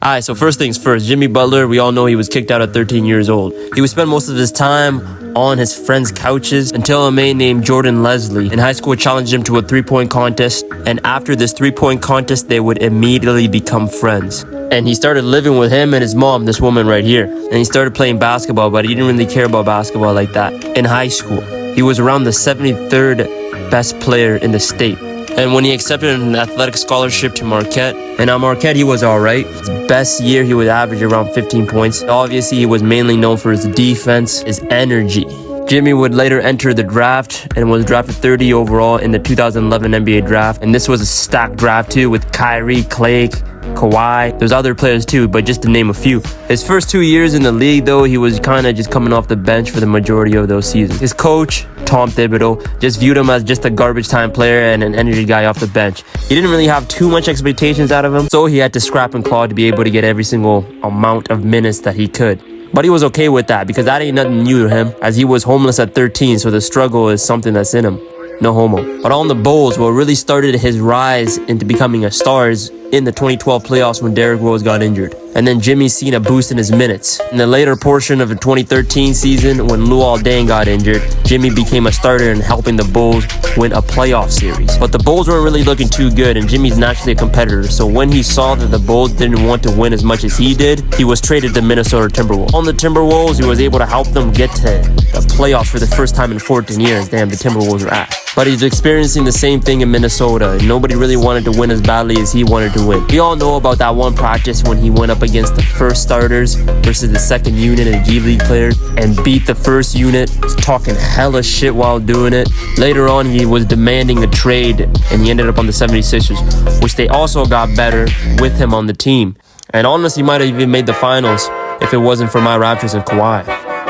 Alright, so first things first, Jimmy Butler, we all know he was kicked out at 13 years old. He would spend most of his time on his friends' couches until a man named Jordan Leslie in high school challenged him to a three-point contest, and after this three-point contest, they would immediately become friends. And he started living with him and his mom, this woman right here. And he started playing basketball, but he didn't really care about basketball like that. In high school, he was around the 73rd best player in the state. And when he accepted an athletic scholarship to Marquette, and at Marquette he was alright. His best year he would average around 15 points. Obviously he was mainly known for his defense, his energy. Jimmy would later enter the draft and was drafted 30 overall in the 2011 NBA draft. And this was a stacked draft too, with Kyrie, Clay, Kawhi. There's other players too, but just to name a few. His first 2 years in the league though, he was kind of just coming off the bench for the majority of those seasons. His coach, Tom Thibodeau, just viewed him as just a garbage time player and an energy guy off the bench. He didn't really have too much expectations out of him, so he had to scrap and claw to be able to get every single amount of minutes that he could. But he was okay with that because that ain't nothing new to him, as he was homeless at 13, so the struggle is something that's in him. No homo. But on the Bulls, what really started his rise into becoming a star is in the 2012 playoffs when Derrick Rose got injured. And then Jimmy seen a boost in his minutes. In the later portion of the 2013 season, when Luol Deng got injured, Jimmy became a starter in helping the Bulls win a playoff series. But the Bulls weren't really looking too good, and Jimmy's naturally a competitor, so when he saw that the Bulls didn't want to win as much as he did, he was traded to Minnesota Timberwolves. On the Timberwolves, he was able to help them get to the playoffs for the first time in 14 years. Damn, the Timberwolves are ass. But he's experiencing the same thing in Minnesota. Nobody really wanted to win as badly as he wanted to win. We all know about that one practice when he went up against the first starters versus the second unit and G League players and beat the first unit, talking hella shit while doing it. Later on, he was demanding a trade and he ended up on the 76ers, which they also got better with him on the team. And honestly, might have even made the finals if it wasn't for my Raptors and Kawhi.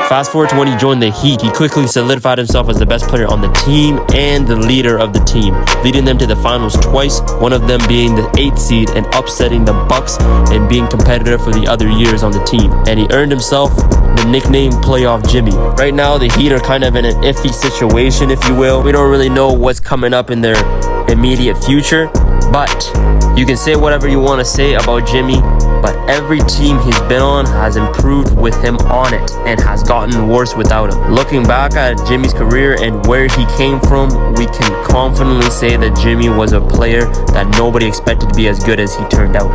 Fast forward to when he joined the Heat, he quickly solidified himself as the best player on the team and the leader of the team, leading them to the finals twice, one of them being the 8th seed and upsetting the Bucks and being competitive for the other years on the team. And he earned himself the nickname Playoff Jimmy. Right now, the Heat are kind of in an iffy situation, if you will. We don't really know what's coming up in their immediate future, but you can say whatever you want to say about Jimmy, but every team he's been on has improved with him on it and has gotten worse without him. Looking back at Jimmy's career and where he came from, we can confidently say that Jimmy was a player that nobody expected to be as good as he turned out.